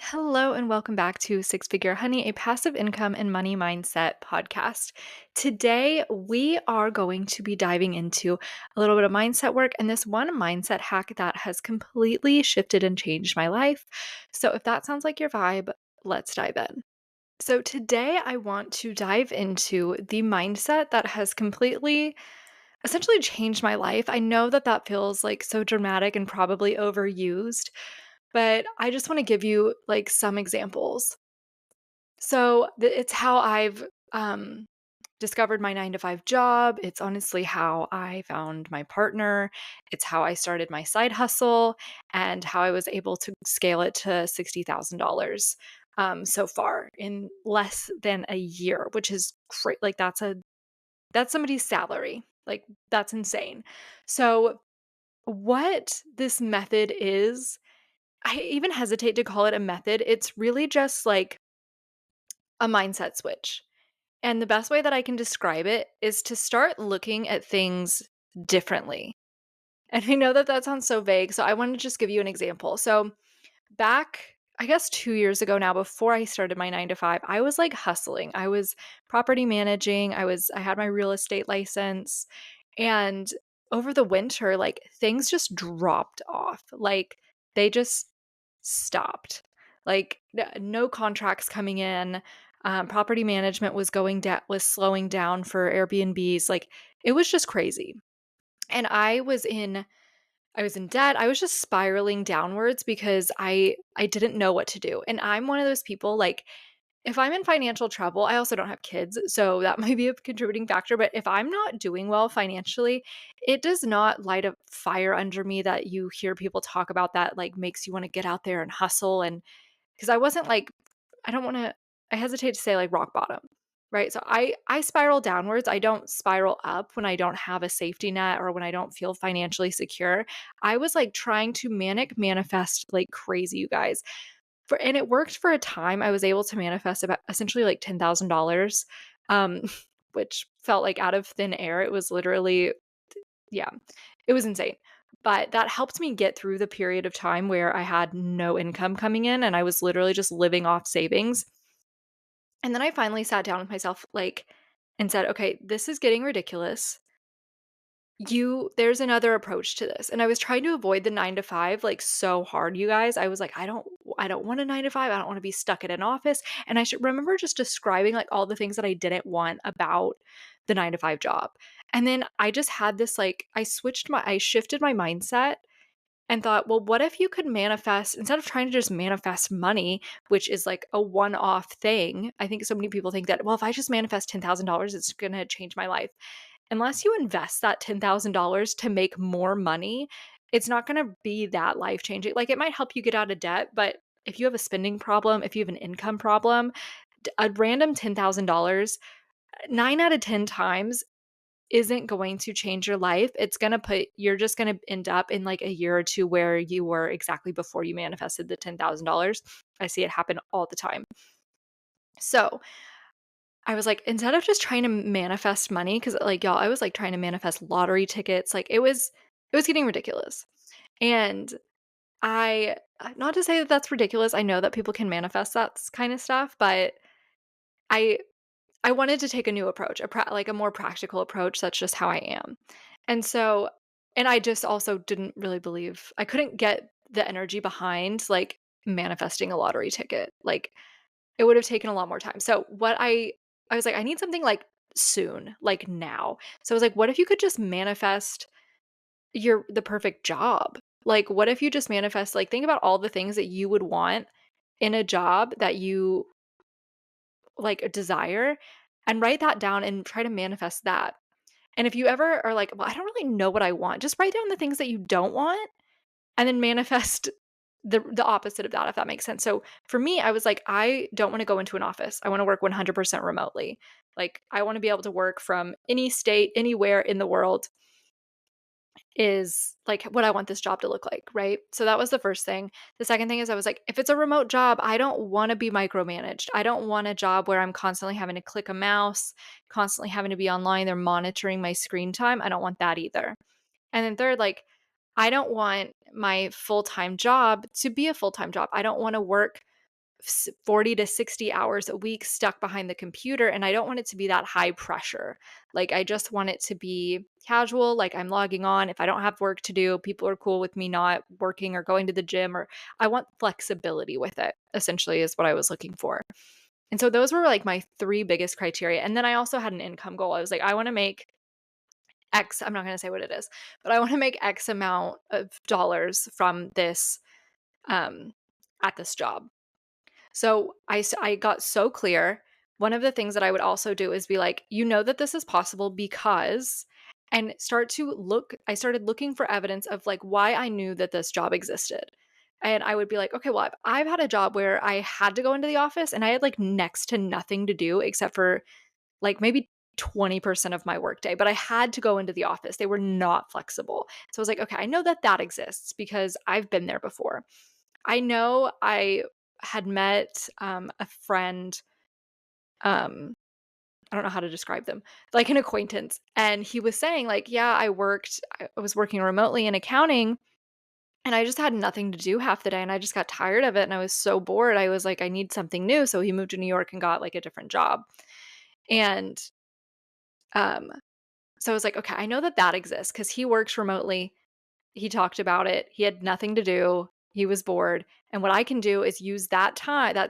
Hello and welcome back to Six Figure Honey, a passive income and money mindset podcast. Today, we are going to be diving into a little bit of mindset work and this one mindset hack that has completely shifted and changed my life. So, if that sounds like your vibe, let's dive in. So, today I want to dive into the mindset that has completely essentially changed my life. I know that that feels like so dramatic and probably overused, but I just want to give you like some examples. So it's how I've discovered my 9 to 5 job. It's honestly how I found my partner. It's how I started my side hustle and how I was able to scale it to $60,000 so far in less than a year, which is great. Like that's somebody's salary. Like that's insane. So what this method is, I even hesitate to call it a method. It's really just like a mindset switch. And the best way that I can describe it is to start looking at things differently. And I know that that sounds so vague. So I want to just give you an example. So back, I guess 2 years ago now, before I started my 9 to 5, I was like hustling. I was property managing. I had my real estate license. And over the winter, like things just dropped off. Like they just stopped. Like no contracts coming in. Property management was was slowing down for Airbnbs. Like it was just crazy. And I was in debt. I was just spiraling downwards because I didn't know what to do. And I'm one of those people like if I'm in financial trouble, I also don't have kids, so that might be a contributing factor, but if I'm not doing well financially, it does not light a fire under me that you hear people talk about that like makes you want to get out there and hustle. And because I wasn't like I don't want to I hesitate to say like rock bottom, right? So I spiral downwards. I don't spiral up when I don't have a safety net or when I don't feel financially secure. I was like trying to manic manifest like crazy, you guys. And it worked for a time. I was able to manifest about essentially like $10,000, um, which felt like out of thin air. It was literally yeah, it was insane. But that helped me get through the period of time where I had no income coming in and I was literally just living off savings. And then I finally sat down with myself like and said, "Okay, this is getting ridiculous. There's another approach to this." And I was trying to avoid the 9 to 5 like so hard, you guys. I was like, I don't want a 9 to 5. I don't want to be stuck in an office. And I should remember just describing like all the things that I didn't want about the 9 to 5 job. And then I just had this like I shifted my mindset and thought, well, what if you could manifest instead of trying to just manifest money, which is like a one-off thing. I think so many people think that, well, if I just manifest $10,000, it's going to change my life. Unless you invest that $10,000 to make more money, it's not going to be that life changing. Like it might help you get out of debt, but if you have a spending problem, if you have an income problem, a random $10,000, 9 out of 10 times isn't going to change your life. You're just going to end up in like a year or two where you were exactly before you manifested the $10,000. I see it happen all the time. So I was like, instead of just trying to manifest money, because like y'all, I was like trying to manifest lottery tickets. Like it was getting ridiculous. And not to say that that's ridiculous. I know that people can manifest that kind of stuff, but I I wanted to take a new approach, like a more practical approach. That's just how I am. And so, and I just also didn't really believe I couldn't get the energy behind like manifesting a lottery ticket. Like it would have taken a lot more time. So I was like, I need something like soon, like now. So I was like, what if you could just manifest the perfect job? Like what if you just manifest like think about all the things that you would want in a job that you like desire and write that down and try to manifest that. And if you ever are like, well, I don't really know what I want, just write down the things that you don't want and then manifest the opposite of that, if that makes sense. So for me, I was like, I don't want to go into an office. I want to work 100% remotely. Like I want to be able to work from any state, anywhere in the world is like what I want this job to look like, right? So that was the first thing. The second thing is I was like, if it's a remote job, I don't want to be micromanaged. I don't want a job where I'm constantly having to click a mouse, constantly having to be online. They're monitoring my screen time. I don't want that either. And then third, like, I don't want my full time job to be a full time job. I don't want to work 40 to 60 hours a week stuck behind the computer, and I don't want it to be that high pressure. Like, I just want it to be casual, like, I'm logging on. If I don't have work to do, people are cool with me not working or going to the gym, or I want flexibility with it, essentially, is what I was looking for. And so those were, like, my 3 biggest criteria, and then I also had an income goal. I was like, "I wanna make X." I'm not gonna say what it is, but I wanna make X amount of dollars from this, um, at this job. So I got so clear. One of the things that I would also do is be like, "You know that this is possible because," and start to look I started looking for evidence of, like, why I knew that this job existed. And I would be like, "Okay, well, I've had a job where I had to go into the office and I had, like, next to nothing to do except for, like, maybe 20% of my workday, but I had to go into the office. They were not flexible." So I was like, "Okay, I know that that exists because I've been there before." I know I had met, a friend, um, I don't know how to describe them, like an acquaintance, and he was saying like, "Yeah, I was working remotely in accounting, and I just had nothing to do half the day, and I just got tired of it, and I was so bored." I was like, "I need something new." So he moved to New York and got, like, a different job. And, um, so I was like, "Okay, I know that that exists because he works remotely." He talked about it. He had nothing to do. He was bored. And what I can do is use that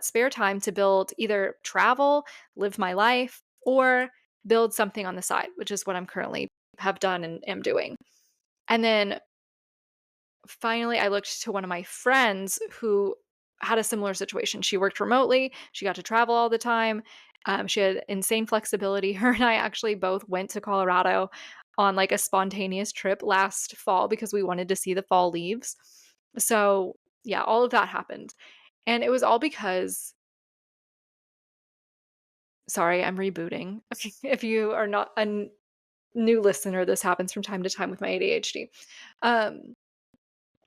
spare time to build either travel, live my life, or build something on the side, which is what I'm currently have done and am doing. And then finally, I looked to one of my friends who had a similar situation. She worked remotely, she got to travel all the time. She had insane flexibility. Her and I actually both went to Colorado on like a spontaneous trip last fall because we wanted to see the fall leaves. So, yeah, all of that happened. And it was all because, sorry, I'm rebooting. If you are not a new listener, this happens from time to time with my ADHD. Um,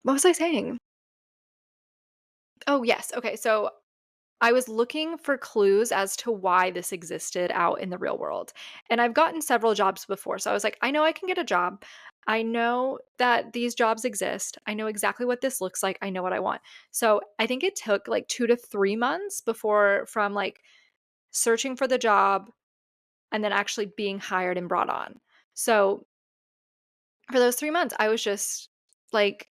what was I saying? Oh, yes. Okay. So I was looking for clues as to why this existed out in the real world. And I've gotten several jobs before. So I was like, I know I can get a job. I know that these jobs exist. I know exactly what this looks like. I know what I want. So I think it took like 2 to 3 months before from like searching for the job and then actually being hired and brought on. So for those 3 months, I was just like,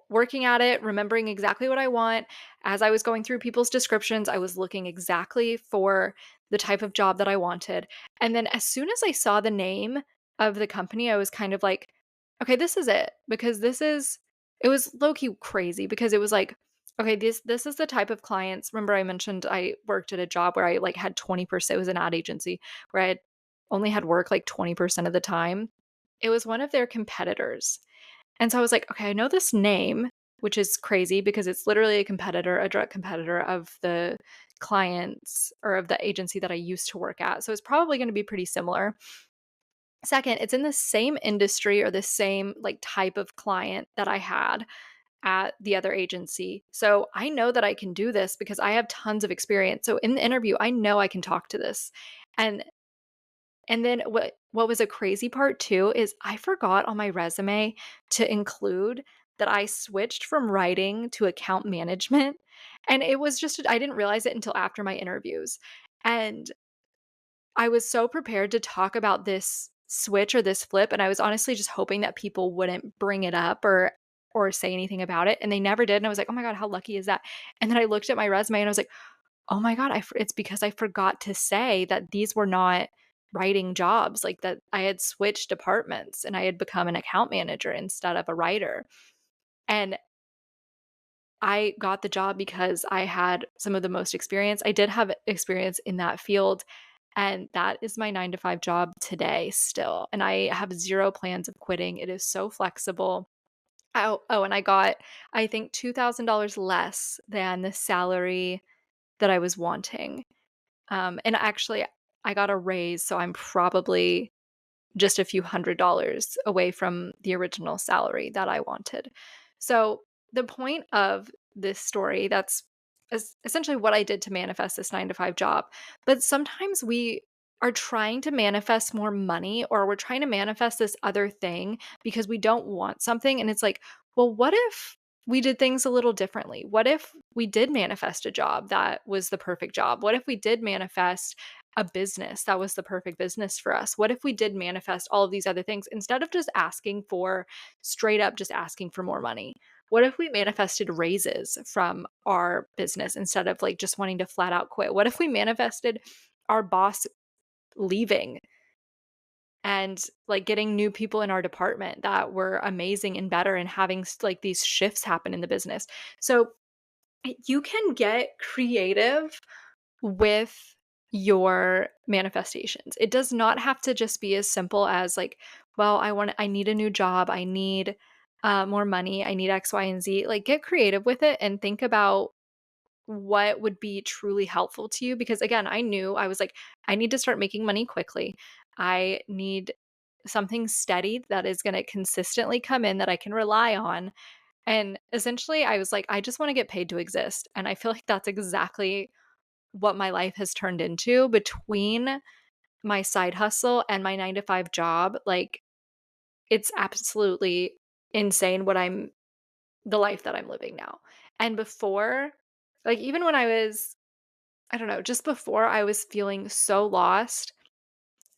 working at it, remembering exactly what I want. As I was going through people's descriptions, I was looking exactly for the type of job that I wanted. And then as soon as I saw the name of the company, I was kind of like, okay, this is it. Because it was low key crazy because it was like, okay, this is the type of clients. Remember, I mentioned I worked at a job where I like had 20%, it was an ad agency where I had only had work like 20% of the time. It was one of their competitors. And so I was like, "Okay, I know this name," which is crazy because it's literally a competitor, a direct competitor of the clients or of the agency that I used to work at. So it's probably gonna be pretty similar. Second, it's in the same industry or the same, like, type of client that I had at the other agency. So I know that I can do this because I have tons of experience. So in the interview, I know I can talk to this. And and then what was a crazy part too is I forgot on my resume to include that I switched from writing to account management, and it was just I didn't realize it until after my interviews. And I was so prepared to talk about this switch or this flip, and I was honestly just hoping that people wouldn't bring it up or say anything about it, and they never did, and I was like, "Oh my god, how lucky is that?" And then I looked at my resume and I was like, "Oh my god, it's because I forgot to say that these were not writing jobs, like, that I had switched departments and I had become an account manager instead of a writer." And I got the job because I had some of the most experience. I did have experience in that field, and that is my 9 to 5 job today still, and I have 0 plans of quitting. It is so flexible. And I got, I think, $2,000 less than the salary that I was wanting. And actually, I got a raise, so I'm probably just a few $100s away from the original salary that I wanted. So, the point of this story, that's essentially what I did to manifest this 9 to 5 job. But sometimes we are trying to manifest more money or we're trying to manifest this other thing because we don't want something. And it's like, well, what if we did things a little differently? What if we did manifest a job that was the perfect job? What if we did manifest a business that was the perfect business for us? What if we did manifest all of these other things instead of just asking for straight up just asking for more money? What if we manifested raises from our business instead of like just wanting to flat out quit? What if we manifested our boss leaving and like getting new people in our department that were amazing and better and having like these shifts happen in the business? So you can get creative with your manifestations. It does not have to just be as simple as like, well, I need a new job, I need more money, I need X, Y, and Z. Like, get creative with it and think about what would be truly helpful to you. Because again, I knew I was like, I need to start making money quickly. I need something steady that is going to consistently come in that I can rely on. And essentially, I was like, I just want to get paid to exist. And I feel like that's exactly what my life has turned into between my side hustle and my 9 to 5 job. Like, it's absolutely insane the life that I'm living now. And before, like, even when I was, I don't know, just before I was feeling so lost,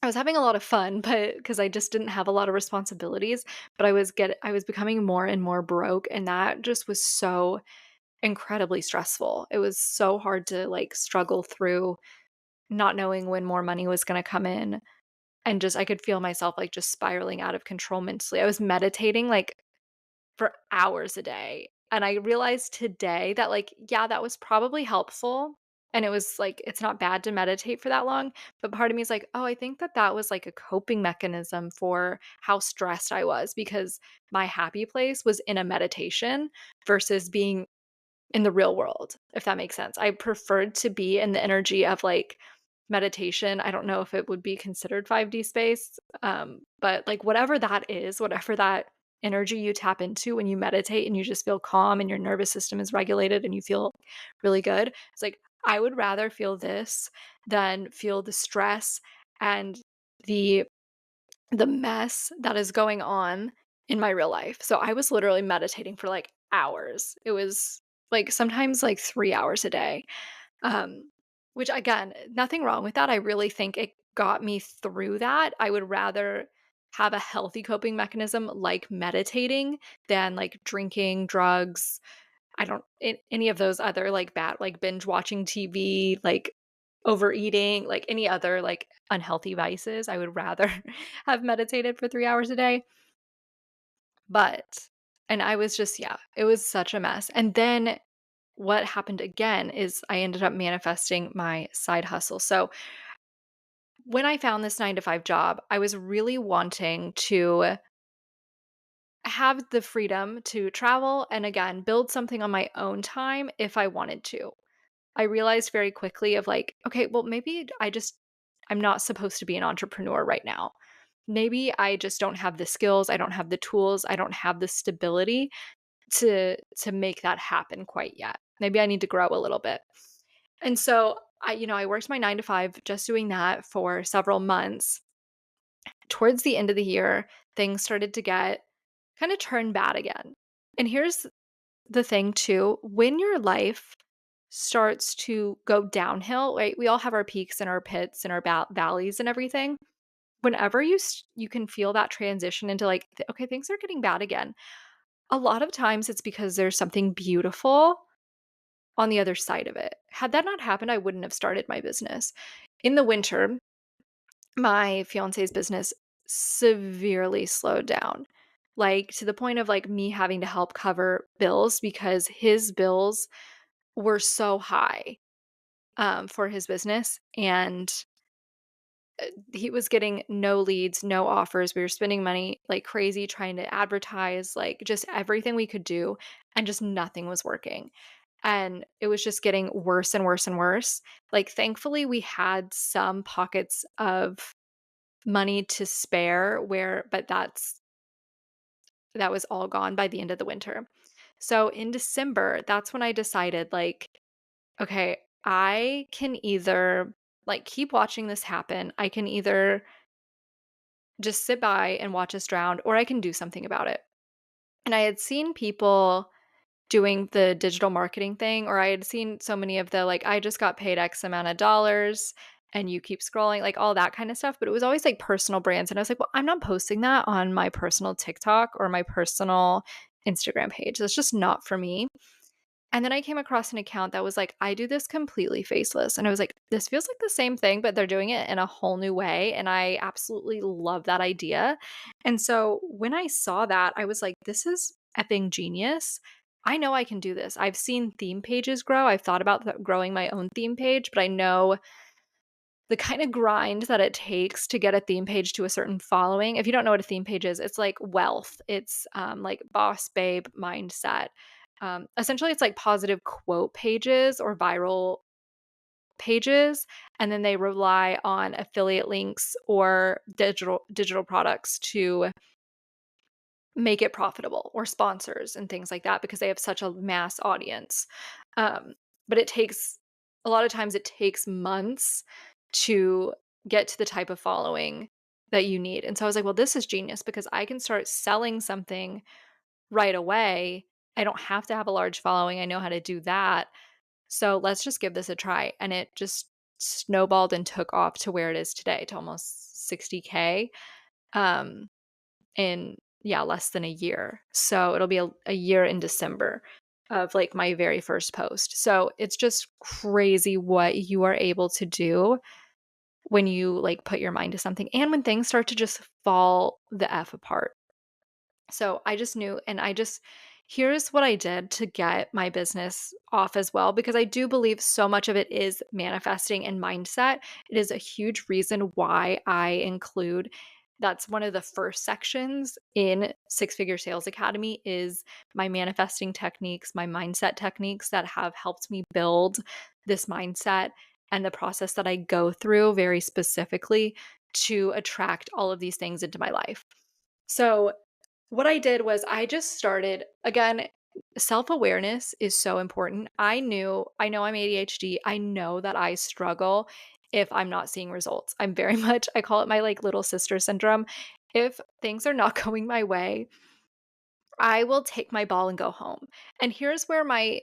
I was having a lot of fun, but because I just didn't have a lot of responsibilities, but I was becoming more and more broke, and that just was so incredibly stressful. It was so hard to like struggle through not knowing when more money was going to come in, and just I could feel myself like just spiraling out of control mentally. I was meditating like for hours a day. And I realized today that, like, yeah, that was probably helpful. And it was like, it's not bad to meditate for that long. But part of me is like, oh, I think that that was like a coping mechanism for how stressed I was because my happy place was in a meditation versus being in the real world, if that makes sense. I preferred to be in the energy of like meditation. I don't know if it would be considered 5D space, but like whatever that is, whatever that energy you tap into when you meditate and you just feel calm and your nervous system is regulated and you feel really good. It's like, I would rather feel this than feel the stress and the the mess that is going on in my real life. So I was literally meditating for like hours. It was like sometimes like 3 hours a day. Um, which again, nothing wrong with that. I really think it got me through that. I would rather have a healthy coping mechanism like meditating than like drinking, drugs. I don't any of those other like bad like binge watching TV, like overeating, like any other like unhealthy vices. I would rather have meditated for 3 hours a day. But and I was just yeah, it was such a mess. And then what happened again is I ended up manifesting my side hustle. So when I found this 9 to 5 job, I was really wanting to have the freedom to travel and again build something on my own time if I wanted to. I realized very quickly of like, okay, well maybe I'm not supposed to be an entrepreneur right now. Maybe I just don't have the skills, I don't have the tools, I don't have the stability to make that happen quite yet. Maybe I need to grow a little bit. And so I worked my 9 to 5 just doing that for several months. Towards the end of the year, things started to get kind of turn bad again. And here's the thing too, when your life starts to go downhill, right? We all have our peaks and our pits and our valleys and everything. Whenever you can feel that transition into like, okay, things are getting bad again. A lot of times it's because there's something beautiful on the other side of it. Had that not happened, I wouldn't have started my business. In the winter, my fiance's business severely slowed down. Like to the point of like me having to help cover bills because his bills were so high for his business and he was getting no leads, no offers. We were spending money like crazy trying to advertise, like just everything we could do, and just nothing was working. And it was just getting worse and worse and worse. Like, thankfully, we had some pockets of money to spare but that was all gone by the end of the winter. So in December, that's when I decided, like, okay, I can either like keep watching this happen. I can either just sit by and watch us drown, or I can do something about it. And I had seen people doing the digital marketing thing, or I had seen so many of the, like, I just got paid X amount of dollars and you keep scrolling, like all that kind of stuff. But it was always like personal brands. And I was like, well, I'm not posting that on my personal TikTok or my personal Instagram page. That's just not for me. And then I came across an account that was like, I do this completely faceless. And I was like, this feels like the same thing, but they're doing it in a whole new way. And I absolutely love that idea. And so when I saw that, I was like, this is effing genius. I know I can do this. I've seen theme pages grow. I've thought about growing my own theme page, but I know the kind of grind that it takes to get a theme page to a certain following. If you don't know what a theme page is, it's like wealth. It's like boss babe mindset. Essentially, it's like positive quote pages or viral pages, and then they rely on affiliate links or digital products to make it profitable, or sponsors and things like that, because they have such a mass audience. Um, but it takes a lot of times it takes months to get to the type of following that you need. And so I was like, well, this is genius because I can start selling something right away. I don't have to have a large following. I know how to do that. So let's just give this a try. And it just snowballed and took off to where it is today, to almost 60K. Um, in yeah, less than a year. So it'll be a year in December of like my very first post. So it's just crazy what you are able to do when you like put your mind to something and when things start to just fall the F apart. So I just knew, and here's what I did to get my business off as well, because I do believe so much of it is manifesting and mindset. It is a huge reason why I include that's one of the first sections in Six Figure Sales Academy is my manifesting techniques, my mindset techniques that have helped me build this mindset and the process that I go through very specifically to attract all of these things into my life. So what I did was I just started again, self-awareness is so important. I know I'm ADHD. I know that I struggle if I'm not seeing results. I'm very much I call it my like little sister syndrome. If things are not going my way, I will take my ball and go home. And here's where my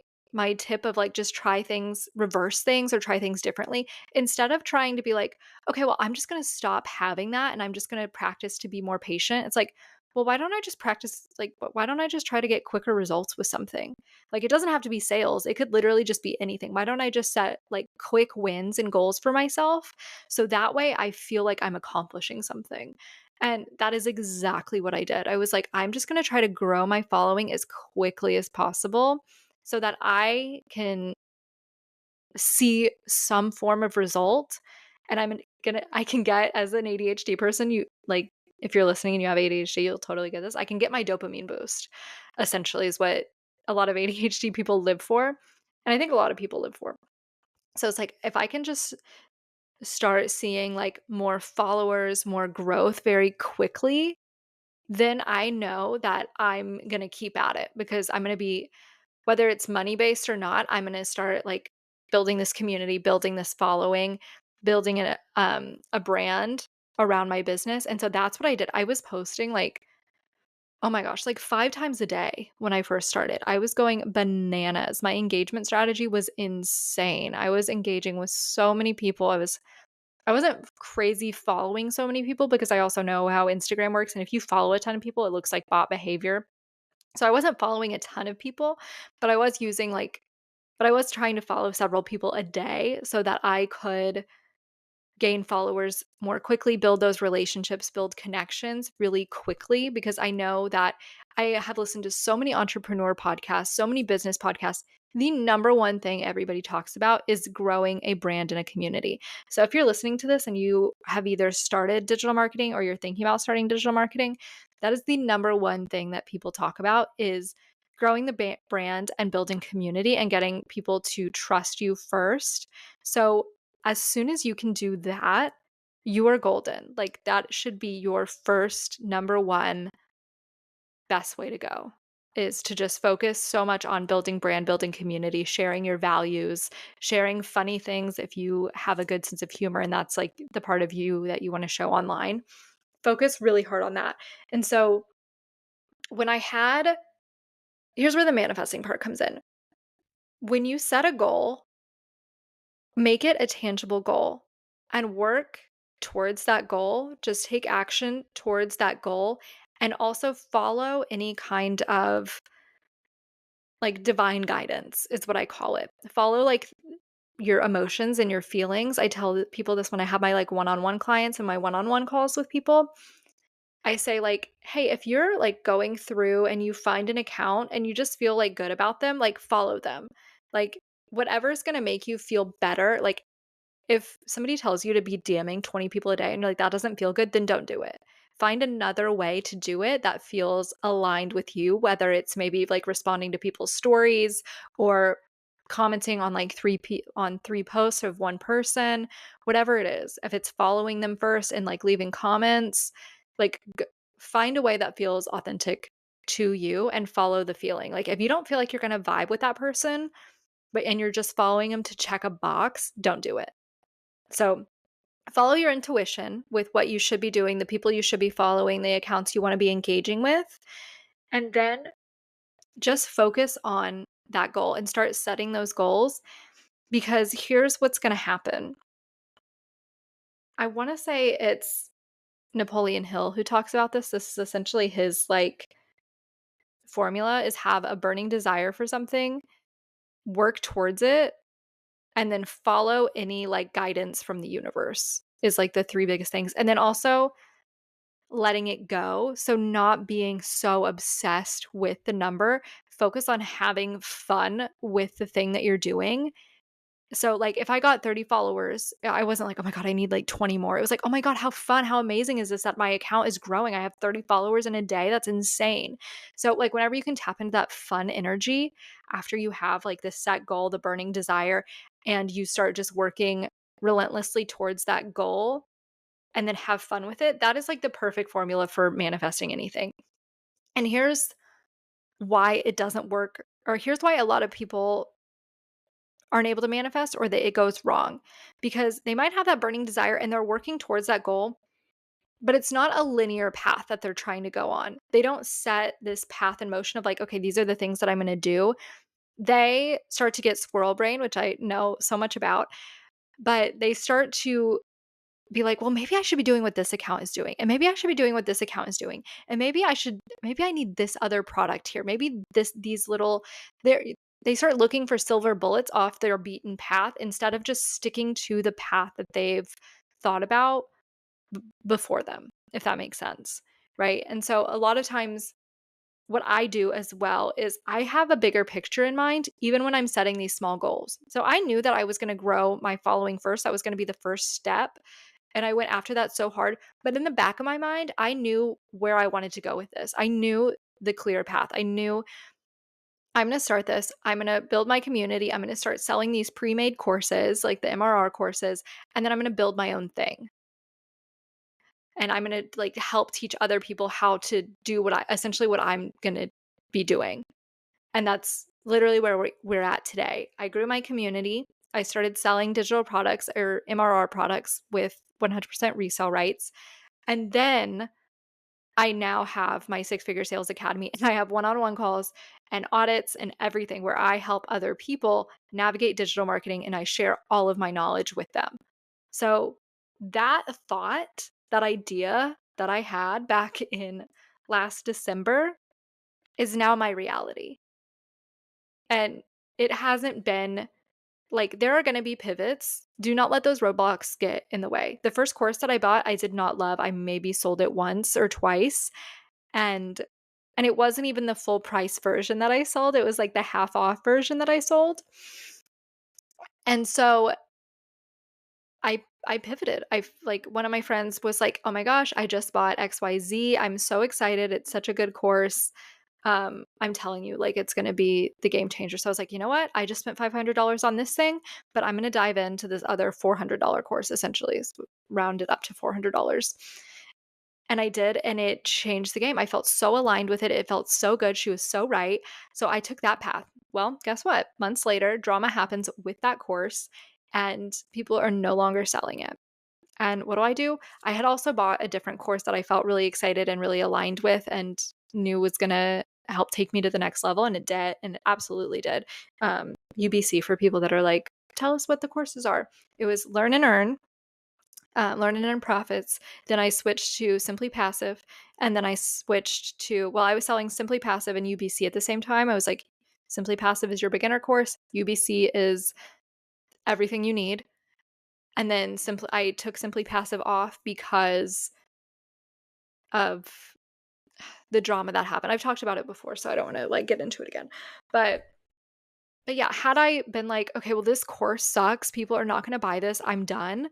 tip of like just try things, reverse things or try things differently. Instead of trying to be like, okay, well, I'm just going to stop having that and I'm just going to practice to be more patient. It's like, well, why don't I just practice like why don't I just try to get quicker results with something? Like it doesn't have to be sales. It could literally just be anything. Why don't I just set like quick wins and goals for myself so that way I feel like I'm accomplishing something. And that is exactly what I did. I was like, I'm just going to try to grow my following as quickly as possible so that I can see some form of result. And I can get as an ADHD person, you like, if you're listening and you have ADHD, you'll totally get this. I can get my dopamine boost, essentially, is what a lot of ADHD people live for. And I think a lot of people live for. So it's like, if I can just start seeing like more followers, more growth very quickly, then I know that I'm gonna keep at it because I'm gonna be whether it's money based or not, I'm gonna start like building this community, building this following, building a brand around my business. And so that's what I did. I was posting like, oh my gosh, like 5 times a day when I first started. I was going bananas. My engagement strategy was insane. I was engaging with so many people. I wasn't crazy following so many people because I also know how Instagram works, and if you follow a ton of people, it looks like bot behavior. So I wasn't following a ton of people, but I was trying to follow several people a day so that I could gain followers more quickly, build those relationships, build connections really quickly because I know that I have listened to so many entrepreneur podcasts, so many business podcasts. The number one thing everybody talks about is growing a brand and a community. So if you're listening to this and you have either started digital marketing or you're thinking about starting digital marketing, that is the number one thing that people talk about is growing the brand and building community and getting people to trust you first. So as soon as you can do that, you are golden. Like that should be your first number one best way to go is to just focus so much on building brand, building community, sharing your values, sharing funny things if you have a good sense of humor and that's like the part of you that you want to show online. Focus really hard on that. And so when I had Here's where the manifesting part comes in. When you set a goal, make it a tangible goal and work towards that goal. Just take action towards that goal and also follow any kind of like divine guidance, is what I call it. Follow like your emotions and your feelings. I tell people this when I have my like one on one clients and my one on one calls with people. I say like, "Hey, if you're like going through and you find an account and you just feel like good about them, like follow them. Like whatever's going to make you feel better, like if somebody tells you to be DMing 20 people a day and you're like, that doesn't feel good, then don't do it. Find another way to do it that feels aligned with you, whether it's maybe like responding to people's stories or commenting on like on three posts of one person, whatever it is. If it's following them first and like leaving comments, like find a way that feels authentic to you and follow the feeling. Like if you don't feel like you're going to vibe with that person, and you're just following them to check a box, don't do it. So follow your intuition with what you should be doing, the people you should be following, the accounts you want to be engaging with, and then just focus on that goal and start setting those goals because here's what's going to happen. I want to say it's Napoleon Hill who talks about this. This is essentially his like formula is have a burning desire for something, work towards it, and then follow any like guidance from the universe is like the three biggest things. And then also letting it go. So not being so obsessed with the number, focus on having fun with the thing that you're doing. So like if I got 30 followers, I wasn't like, "Oh my god, I need like 20 more." It was like, "Oh my god, how fun, how amazing is this that my account is growing. I have 30 followers in a day. That's insane." So like whenever you can tap into that fun energy after you have like this set goal, the burning desire, and you start just working relentlessly towards that goal, and then have fun with it, that is like the perfect formula for manifesting anything. And here's why it doesn't work, or here's why a lot of people aren't able to manifest or that it goes wrong because they might have that burning desire and they're working towards that goal, but it's not a linear path that they're trying to go on. They don't set this path in motion of like, okay, these are the things that I'm going to do. They start to get squirrel brain, which I know so much about, but they start to be like, "Well, maybe I should be doing what this account is doing, and maybe I should be doing what this account is doing, and maybe I need this other product here. Maybe these little." They start looking for silver bullets off their beaten path instead of just sticking to the path that they've thought about before them, if that makes sense, right? And so a lot of times what I do as well is I have a bigger picture in mind, even when I'm setting these small goals. So I knew that I was going to grow my following first. That was going to be the first step. And I went after that so hard. But in the back of my mind, I knew where I wanted to go with this. I knew the clear path. I knew I'm going to start this. I'm going to build my community. I'm going to start selling these pre made courses, like the MRR courses. And then I'm going to build my own thing. And I'm going to like help teach other people how to do what I'm going to be doing. And that's literally where we're at today. I grew my community. I started selling digital products or MRR products with 100% resale rights. And then I now have my Six Figure Sales Academy and I have one on one calls and audits and everything where I help other people navigate digital marketing and I share all of my knowledge with them. So that thought, that idea that I had back in last December is now my reality. And it hasn't been like there are going to be pivots. Do not let those roadblocks get in the way. The first course that I bought, I did not love. I maybe sold it once or twice and it wasn't even the full price version that I sold. It was like the half off version that I sold. And so I pivoted. I like one of my friends was like, "Oh my gosh, I just bought XYZ. I'm so excited. It's such a good course. I'm telling you, like it's going to be the game changer." So I was like, "You know what? I just spent $500 on this thing, but I'm going to dive into this other $400 course essentially, rounded up to $400." And I did, and it changed the game. I felt so aligned with it. It felt so good. She was so right. So I took that path. Well, guess what? Months later, drama happens with that course, and people are no longer selling it. And what do? I had also bought a different course that I felt really excited and really aligned with and knew was going to help take me to the next level, and it did, and it absolutely did. UBC, for people that are like, tell us what the courses are. It was Learn and Earn Profits. Then I switched to Simply Passive, and then I switched to, well, I was selling Simply Passive and UBC at the same time. I was like, Simply Passive is your beginner course, UBC is everything you need. And then I took Simply Passive off because of the drama that happened. I've talked about it before, so I don't want to like get into it again. But yeah, had I been like, okay, well, this course sucks, people are not going to buy this, I'm done.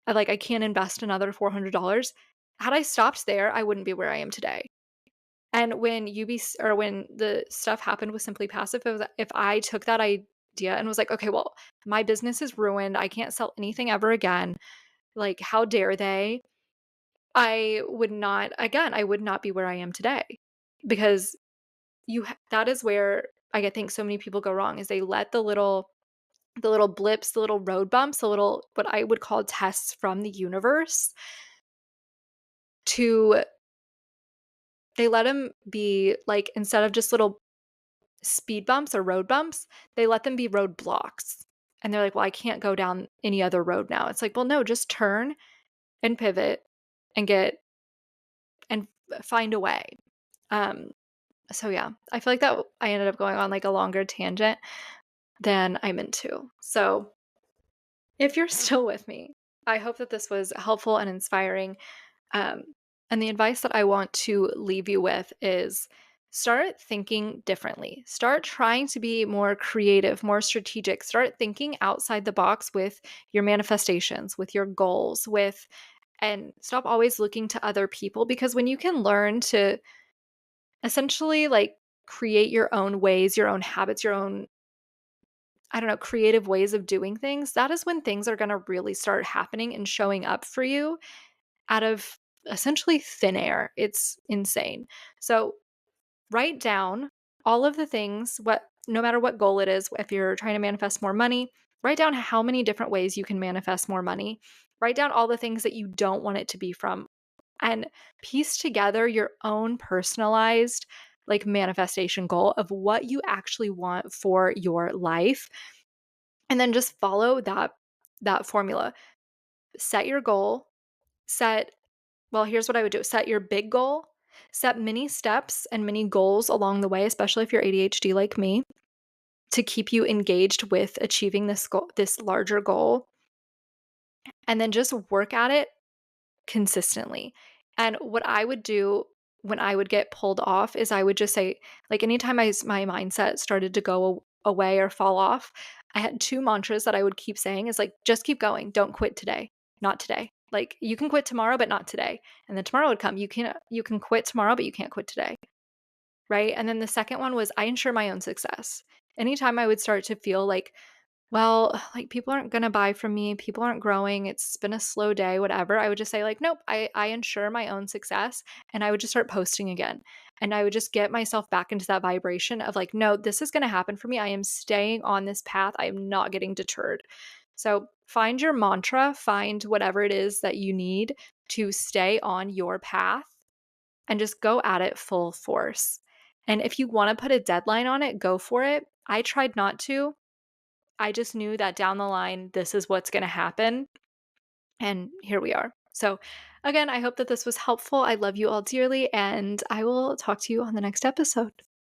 I can't invest another $400. Had I stopped there, I wouldn't be where I am today. And when when the stuff happened with Simply Passive, if I took that idea and was like, okay, well, my business is ruined, I can't sell anything ever again. Like, how dare they? I would not, again, I would not be where I am today, because that is where think so many people go wrong, is they let the little blips, the little road bumps, the little, what I would call, tests from the universe, to they let them be like, instead of just little speed bumps or road bumps, they let them be roadblocks. And they're like, well, I can't go down any other road now. It's like, well, no, just turn and pivot and find a way. So yeah, I feel like that I ended up going on like a longer tangent than I meant to. So if you're still with me, I hope that this was helpful and inspiring. Um, and the advice that I want to leave you with is, start thinking differently. Start trying to be more creative, more strategic. Start thinking outside the box with your manifestations, with your goals, and stop always looking to other people, because when you can learn to essentially like create your own ways, your own habits, your own, I don't know, creative ways of doing things, that is when things are going to really start happening and showing up for you out of essentially thin air. It's insane. So write down all of the things, no matter what goal it is. If you're trying to manifest more money, write down how many different ways you can manifest more money. Write down all the things that you don't want it to be from, and piece together your own personalized like manifestation goal of what you actually want for your life. And then just follow that formula. Set your goal, set well, here's what I would do. Set your big goal, set many steps and many goals along the way, especially if you're ADHD like me, to keep you engaged with achieving this larger goal, and then just work at it consistently. And what I would do when I would get pulled off is I would just say, like, anytime my mindset started to go away or fall off, I had two mantras that I would keep saying, is like, just keep going. Don't quit today. Not today. Like, you can quit tomorrow, but not today. And then tomorrow would come. You can quit tomorrow, but you can't quit today. Right? And then the second one was, I ensure my own success. Anytime I would start to feel like, well, like, people aren't going to buy from me, people aren't growing, it's been a slow day, whatever, I would just say like, nope, I ensure my own success. And I would just start posting again. And I would just get myself back into that vibration of like, no, this is going to happen for me. I am staying on this path. I am not getting deterred. So find your mantra, find whatever it is that you need to stay on your path, and just go at it full force. And if you want to put a deadline on it, go for it. I tried not to. I just knew that down the line, this is what's going to happen. And here we are. So, again, I hope that this was helpful. I love you all dearly, and I will talk to you on the next episode.